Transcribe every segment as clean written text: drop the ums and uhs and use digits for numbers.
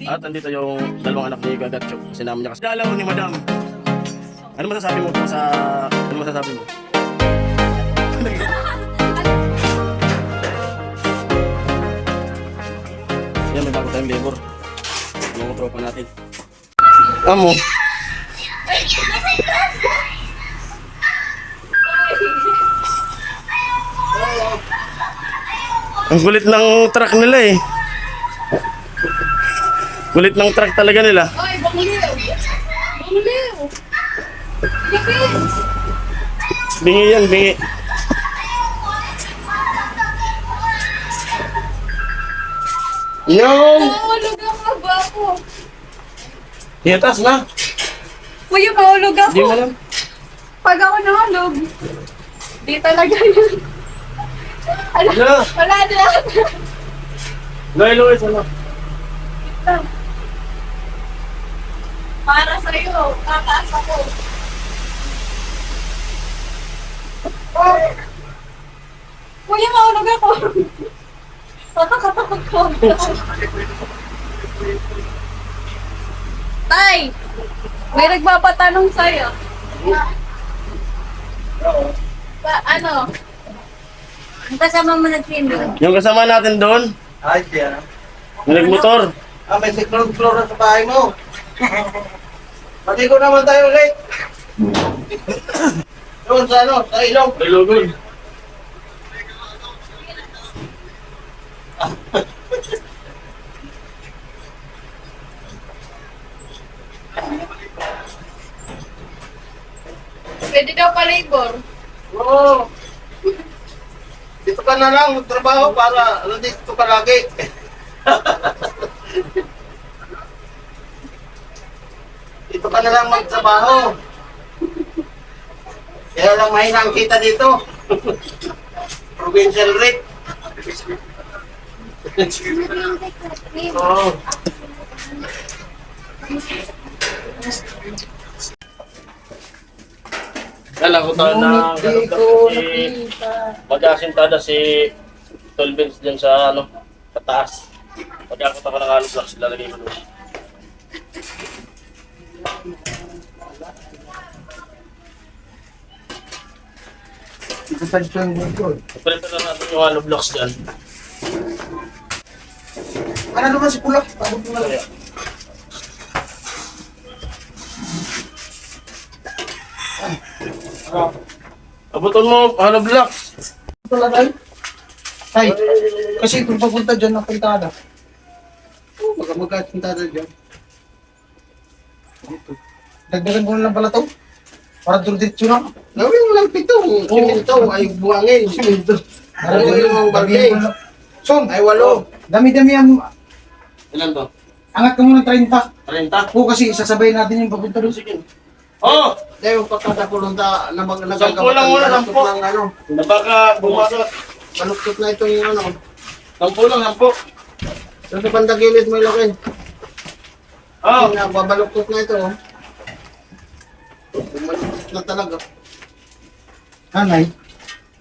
At andito yung dalawang anak ni Gagatcho. Sinama niya kasi dalaw ni Madam. Ano masasabi mo po sa... Ano masasabi mo? Yan, may bago tayong labor. Yung tropa natin. Amo. Ang kulit ng truck nila eh. Kulit ng truck talaga nila. Ay, banguliw! Banguliw! Depends! Bingi yan, bingi. Yung! Mahulog ako, bapo! Hiyatas na. Kuya, mahulog ako! Di mo lang. Pag ako nahulog, di talaga yun. Ala, Wala. wala na. Loy, Loy, ano? Para sa'yo, tataas ako. Kuya, mahulog ako. Nakakatakot ko. Tay! May nagpapatanong sa'yo. Ano? Ang kasama mo nag-swimming? Yung kasama natin doon, Ay, siya. yung nagmotor. Ah, may second floor na sa bahay mo. Maligo naman tayo ulit. Doon sa ano, sa ilong. Ilugod. Pwede daw pa-labor. Oo. Dito ka na lang magtrabaho para nandito ka lagi. Dito ka na lang magtrabaho. Kaya lang mahina ang kita dito. Provincial rate. Oo. Kala ko tayo na si mag-asintada si Tolvins dyan sa ano, pataas. Pag-akot ako ng alos lang sila lagay mo doon. Massage ko yung bukod. Prepare na natin yung hollow blocks dyan. Ano naman si Pulak? Pagod mo lang. Abutin mo, hollow blocks. Ito lang ay. Ay, kasi kung papunta dyan ang pintada. Oo, mag-agat pintada dyan. Dito. Dagdagan ko na lang pala to. Para dulit yun ako. Gawin mo lang pito. Siminto ay buwangin. Siminto. Ano yung barbe? Son, ay 8. Dami-dami ang Ilan to? angat ka muna 30. 30? Oo, kasi isasabay natin yung papunta doon. Sige. Oh! Dahil pagkatakulong na Sampu lang muna, sampu. ng ano. Na baka bumasok. Baluktot na itong ano. 10 lang, 10. Sa bandang gilid mo ilaki. Oh! Babaluktot na ito. Oh. Bumaluktot na talaga. Nanay?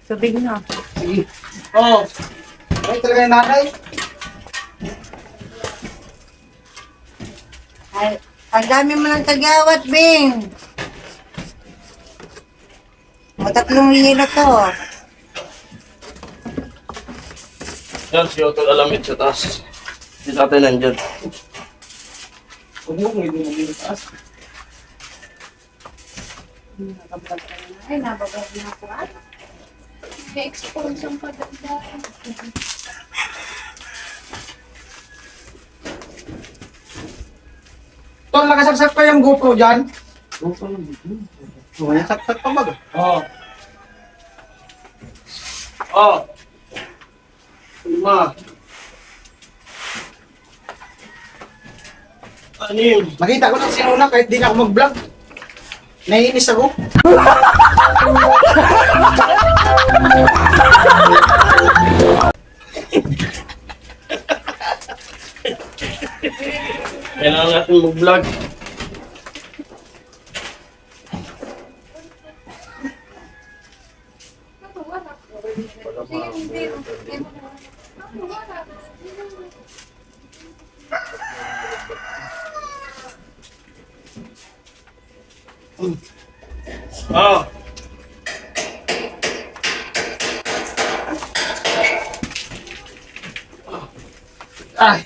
Tubig na. Sige. Oh! Ay, talaga yung nanay? Ay, ang dami mo ng tagawat, Bing. Matatlong hilo to. Yan, si Otto Alamit sa taas. Si tatay nandyan. Huwag mo kung hindi mo dito taas. Ay, nabagay na ako. May-expose ang paganda. Tol, nakasaksak pa yung GoPro dyan? GoPro yung GoPro? Nakasaksak pa ba? Oh! Oh! 5. 6. Nakita ko ng sinuna kahit di na ako mag-vlog. Naiinis ako. Kailangan natin mag-vlog. Oh. Ay!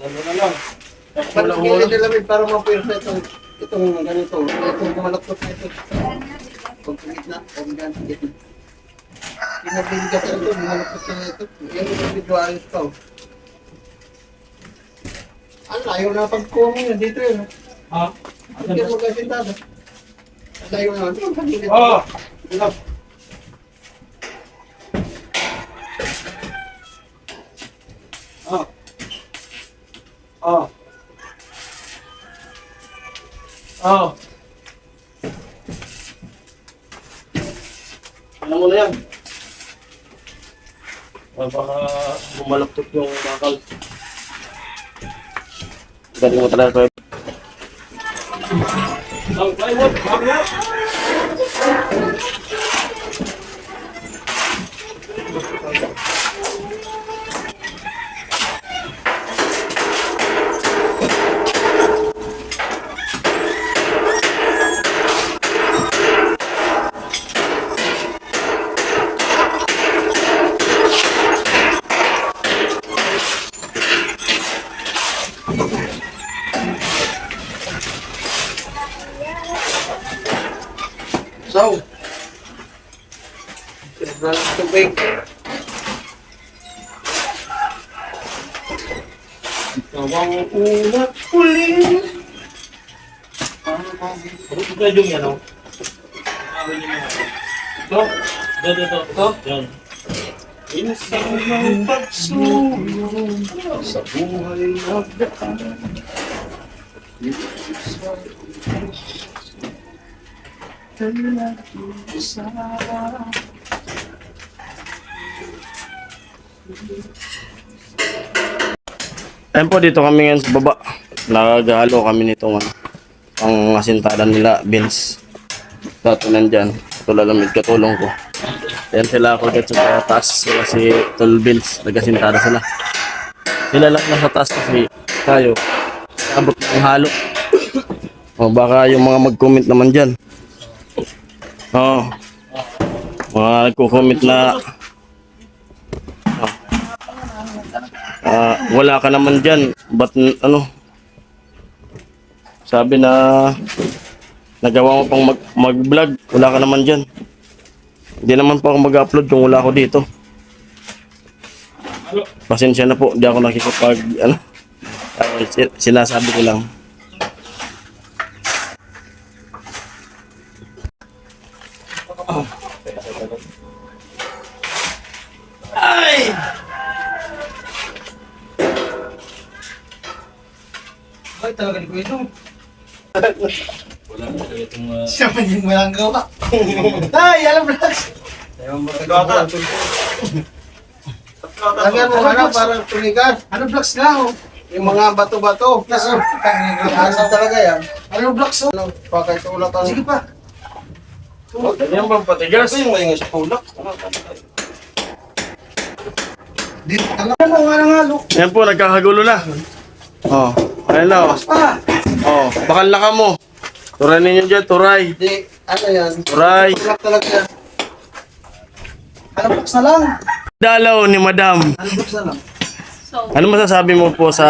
Dalo na lang. Ba't kilid na lamig para ma-perfect itong ganito? Itong malakot na ito. Kung gitna, kung gitna. Pinabiligat na ito, malakot na ito. Yan yung individualis pa. Ang layo na pagkuha mo dito yun. Ha? Hindi ka magkasintada. Ang layo na. Oh. Ito. Oh. Oh. Oh. Ano mo na yan? Baka bumalaktot yung bakal. Galing mo talaga. Oh, plywood! Plywood! So, sobrang tubig. Tawang unat huli. Ano ba yung yan, oh? Ito? Ito? Yan. Minsan ng pagsulong sa buhay nagdaan. Ayun po, dito kami ngayon sa baba. Nagahalo kami nitong ang asintaran nila, beans. Dato nandyan. Ito lalamig katulong ko. Ayan sila ako dito sa taas. Sila si Tol Beans. Nagasintada sila. Sila lang nasa taas kasi tayo. Abot ng halo. O baka yung mga mag-comment naman dyan. Mga nagko-comment na wala ka naman dyan. Ba't ano? Sabi na nagawa mo pang mag-vlog. Wala ka naman dyan. Hindi naman po ako mag-upload kung wala ako dito. Pasensya na po. Hindi ako nakikipag ano. Sinasabi ko lang. Ay! Ay, talaga ni Kuya ito. Wala talaga itong... Siya man yung walang gawa. Ay, alam vlogs. Lagyan mo parang tumigas. Ano vlogs nga oh? Yung mga bato-bato. Ano talaga yan? Ano vlogs oh? Ano, pakay tulak ang... Sige pa. Yan bang patigas? Ito yung maingay sa tulak. Dito. Ano mo nga halo? Yan po, nagkakagulo na. Oh, ayun na. Vlogs pa. Oh, bakal na ka mo. Turay ninyo dyan, turay. Hindi, ano yan? Turay. Tulak talaga yan. Ano vlogs na lang? Dalaw ni Madam. Ano vlogs na lang? Ano masasabi mo po sa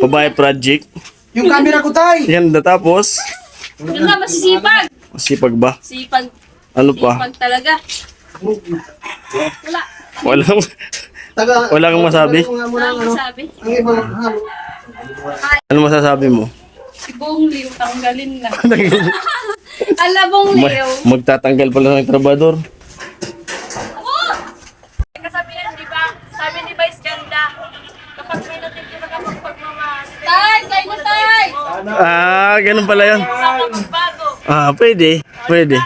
Babae Project? Yung camera ko tay. Yan, tapos? Yun nga, masisipag. Sipag ba? Sipag. Ano pa? Sipag talaga. Wala. Walang, Taga, wala kang masabi? Wala mo Wala lang, akong ano? masabi. Ang ibang halo. Ano masasabi mo? Si Bong Liw, tanggalin na. Ala, Bong Liw. Magtatanggal pala ng trabador. Kasabihan, di ba? Sabi ni Vice Ganda, kapag may natitira ka pagmamahal. Tay! Tay na tay! Ah, ganun pala yun. Magbago. Ah, pwede. Pwede.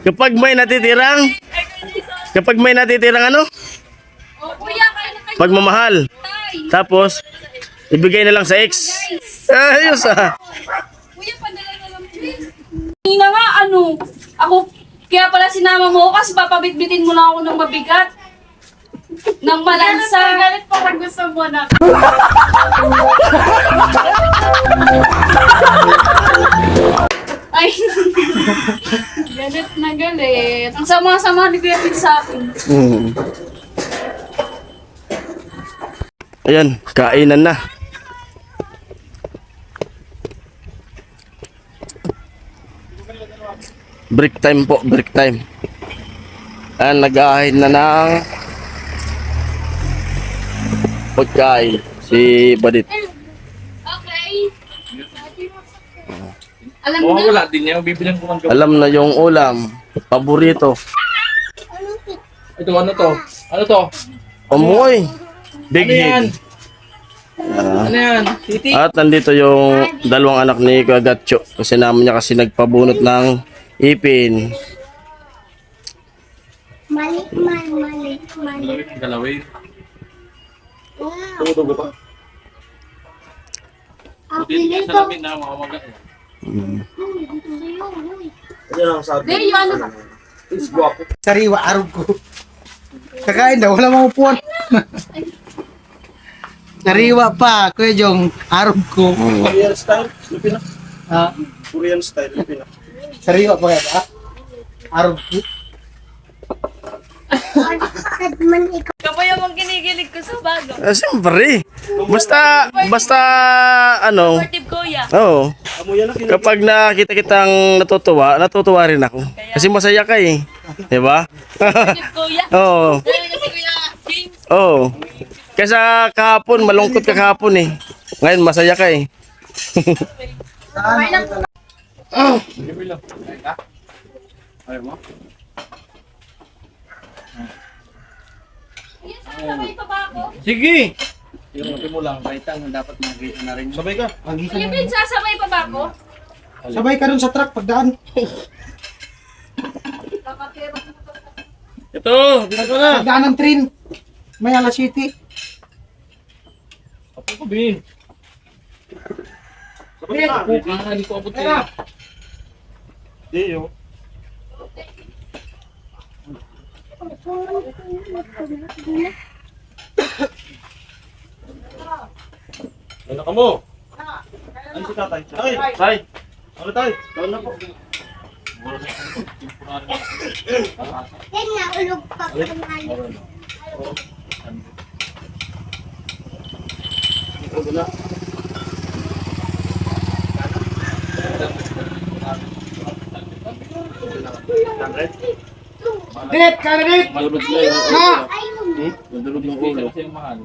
Kapag may natitirang ano? O, kuya, kayo na kayo. Pagmamahal. Tay! Tapos, ibigay na lang sa ex. Ayos ah. Kuya, padala na lang please. Hindi na nga, ako, kaya pala sinama mo ako kasi papabitbitin mo lang ako ng mabigat. Nang malansa. Galit pa pag gusto mo na. Ay, galit na galit. Ang sama-sama ni Kuya Pin sa akin. Ayan, kainan na. Break time po, break time. Ayan, nag-ahid na ng pagkain si Badit. Okay. Alam Oo, na. wala din niya. Bibilang ko ng Alam na yung ulam, paborito. Ito, ano to? Ano to? Umuoy, big Ano yan? head. Ano yan? City? At nandito yung dalawang anak ni Kagatcho. Kasi naman niya kasi nagpabunot ng ipin. Malik man, malik man. Galawin. Wow. Tumutugo pa. Ako Hindi nito. sa lamin na makamaga. There, yung ano ba? Sariwa, arog ko. Kakain daw, wala mga upuan. Sariwa pa, Kuya Jong, arog ko. Korean style, Lupina. Ah, Korean style, Lupina. sariwa pa kaya ba? Arog ko. Kadman ikaw. Kapayo mong kinikilig ko sa bago. Siyempre. Basta ano, Supportive kuya. oo. Kapag nakita kitang natutuwa rin ako. Kasi masaya ka eh. Di ba? Supportive kuya. Oo. Dahil kasi kuya James. Oo. Kaysa kahapon, malungkot ka kahapon eh. Ngayon, masaya ka eh. Kain lang. Ayaw mo? Yes, sabay pa ba ako? Sige! Yung mo lang, kahit ang dapat makita na rin. Sabay ka. Kuya Pin, sasabay pa ba ako? Sabay ka dun sa truck pagdaan. Kakapira. Ito! Dito na! Pagdaan ng train. Mayala City. Apo ko, Bin. Sabay ka. Apo ka, hindi ko abot Kaya. Di, yo. Ano ka mo? Ano si tatay? Tay! Tay! Ano tay? Taon na po. Yan na, ulog pa kumain. Dit, kaya dit! Madulog na yun. Ha! Ayun. Madulog ng ulo. Kasi yung mahal.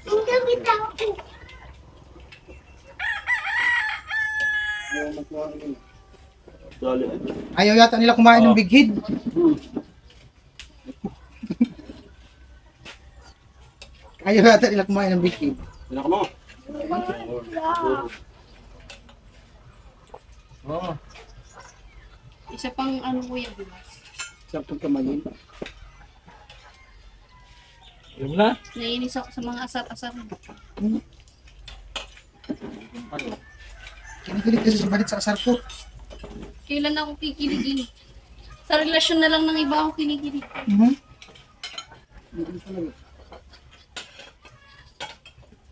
Ang dami tao. Dali. Ayaw yata nila kumain ng big head. Ayaw yata nila kumain ng big head. Ano ka mo? Oo. Isa pang ano kuya, Dimas. Sarap kamayin. Yung na? Naiinis ako sa mga asar-asar. Kinikilig kasi sa balit sa asar ko. Kailan ako kikiligin? Sa relasyon na lang ng iba ako kinikilig.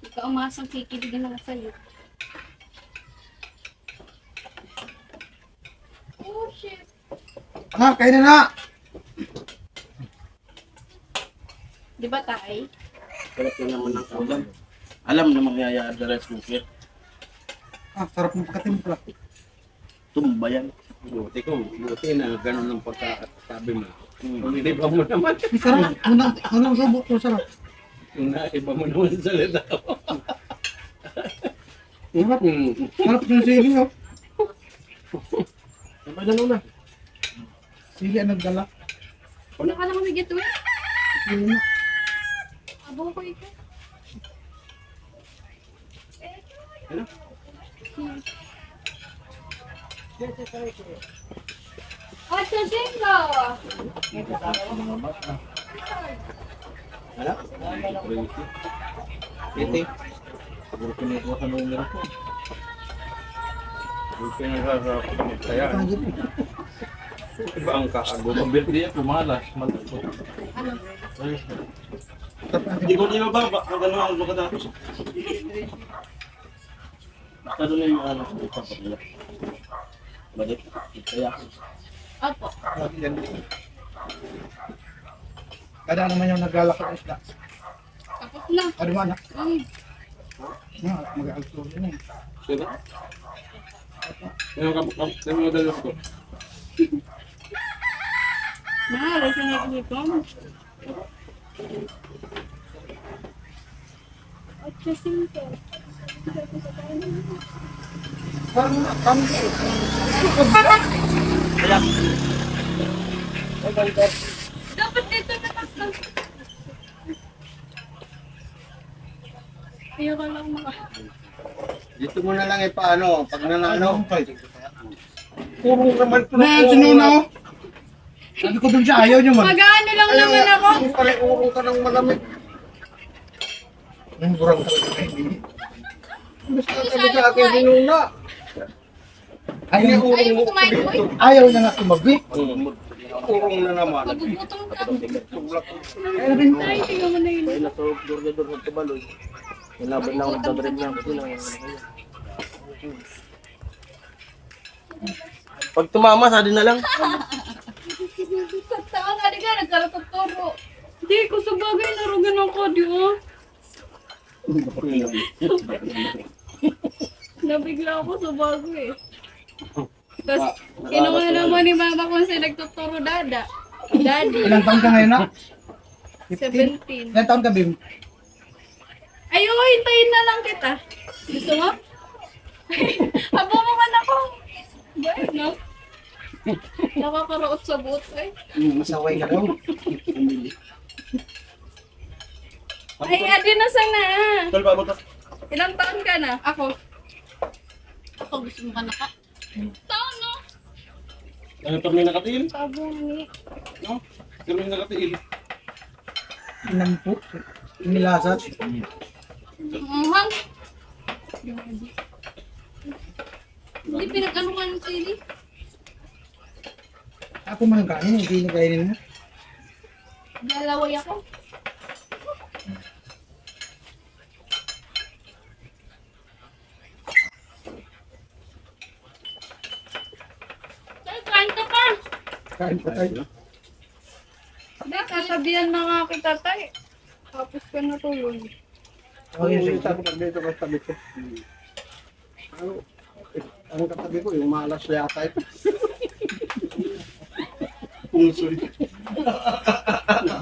Hindi ka umasang kikiligin ako sa'yo. Oh shit. Anak, kain na na! Di ba tay? Sarap na naman ng ulam. Alam na mangyayari sa rice cooker. Ah, sarap ng pagkatimpla. Tumba yan. Buti na ganun ang pagkakasabi mo. Kung iniba mo naman, Sarap. Unang subo ko sarap. kung naiba mo naman sa salita ko. Sarap. Sarap yung sili, oh. Sabay na muna. Sili ang nagdala. Ano ka lang may gituin? Sili na. Abong ko ito. Ato Zingo! Titi. Siguro kinukuha sa numero ko. Siguro pinagkakaya. Ang gito. Iba ang kakago. Ang birthday ako, malas. Malapot. Hindi ko niya ba? Magano ang makatapos. Basta doon na yung ano. Balik. Kaya ako. Opo. Kada naman yung naglalak ng isda. Tapos na. Ano man, anak? Mm. Mag-aalto yun eh. Sino? Yung dalawa ko. Wala siya na dito. At kasing ko. Dapat dito na lang. Ayaw ka lang mga. Dito mo na lang paano, pag nanalo. Puro naman ito na sinuna oh. Sabi ko dun siya, ayaw niyo man. Mag-ano lang naman ako. Pare-urong ka ng malamig. Yung burang talaga na hindi. Basta sabi sa akin, hinuna. Ayaw, Ayaw mo kumain ko eh. ayaw niya nga tumabi. Urong na naman. Magugutom ka. Tulak. Ayaw rin. Ay, tingnan mo na yun. Kaya nasa dorgador magkabaloy. Kinaban lang ang tagrin niya. Kasi lang. Pag tumama, sali na lang. Saan nga di ka, nagkaratuturo. Hindi ko sa bagay narugan ako, di ba? Nabigla ako sa bagay eh. Tapos, kinuha naman ni mama kung saan nagtuturo dada. Daddy, Ilang taon ka ngayon na? 17. Ilang taon ka, Bim? Ayaw, hintayin na lang kita. Gusto mo? Abo mo ka na ko. Ba, no? Nakakaraot sa buot eh. Masaway ka daw. Ay, adi na sana. Tol, paabot ka. Ilang taon ka na? Ako. Ako, gusto mo ka na ka? Taon, no? Ano pag may nakatil? Tabungi. No? Pero may nakatil. Inan po. Inilasat. Mahal. Hindi pinag-ano ka ng sili. Ako man ang kain, hindi niya kainin mo. Dalaway ako. Tay, kain ka pa. Kain pa tayo. Hindi, kasabihan na nga kita, tay. Tapos ka natulog. Oh, yun, sige. Sabi ko dito katabi ko. Ang katabi ko, yung malas yata ito. Pungsoy.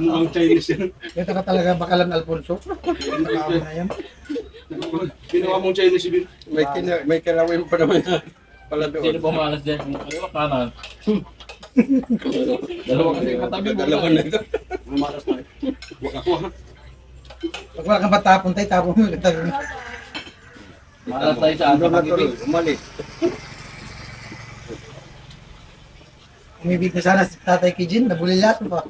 Mukhang Chinese yan. Ito ka talaga bakalan Alfonso. Nakakawa na yan. Ginawa mong Chinese yun. May kilawin pa naman yan. Pala doon. Sino ba malas dyan? Kaliwa kanan. Dalawa kasi katabi mo. Dalawa na ito. Malas na eh. Huwag ako ha. Pag wala kang matapon tayo, tapon mo yung tayo. Malas tayo sa Ano ating na pag-ibig. tuloy, umalis. Umibig na sana si Tatay Kijin, nabulilat pa.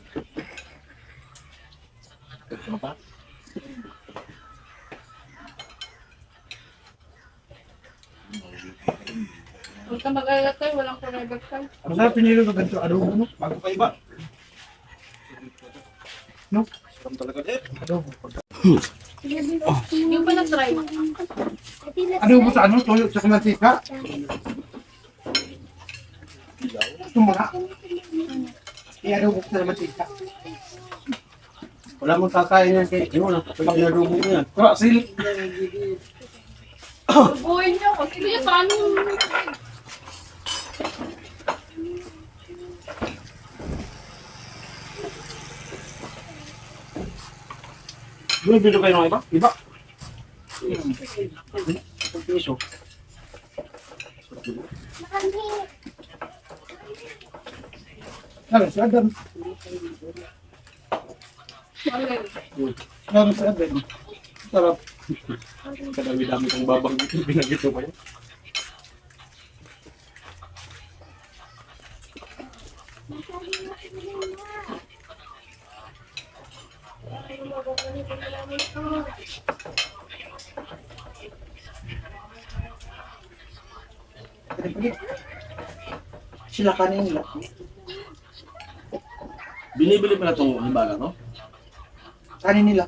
Huwag ka mag-alala tayo, walang forever tayo. Masarap pinilo ka ganito, adobo no? Bago pa iba. No? Kam talaga eh. Adobo. Yung pa na-try. Adobo sa ano? Toyo sa kamantika? Gusto mo na? I-adobo sa kamantika. Wala mong kakain yan kay Jun. Pag inarumo mo yan. Krasil! Buhay niyo ako. Sige, paano? Bumibilo kayo ng iba? Iba. Piso. Lalo sa Adam. Malay. Lalo sa Adam. Sarap. Kadami-dami kong babang binagito pa yun. Sila kanina. Binibili pala itong hibaga to? Kanin nila.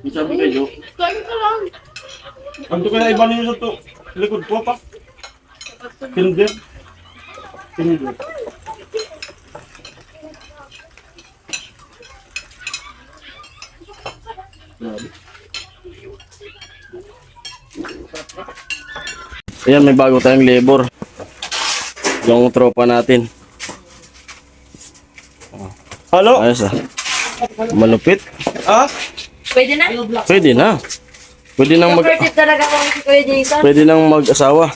Yung sabi kayo, Kain ka lang. ano kaya iba ninyo to? Likod ko pa. Tinder. Tinder. Ayan, may bago tayong labor. Yung tropa natin. Halo? Ayos ah. Malupit. Ah? Pwede na? Pwede na. Pwede nang Supportive talaga ako si Kuya Jason. pwede nang mag-asawa.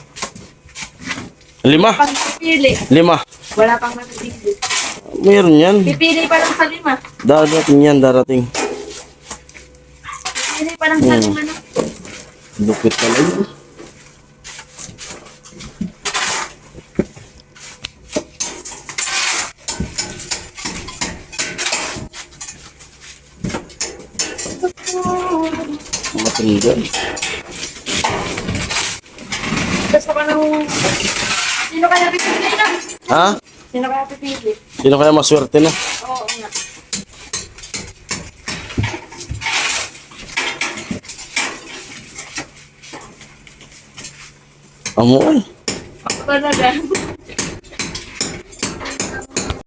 5. Pang pipili. 5. Wala pang mapipili. Meron yan. Pipili pa lang sa 5. Darating yan, darating. Pipili pa lang sa 5 ano. Lupit pala yun. Matindi. Gusto ka nang... Sino kaya pipili na? Ha? Sino kaya pipili? Sino kaya maswerte na? Oo nga. Amoy. Ako talaga.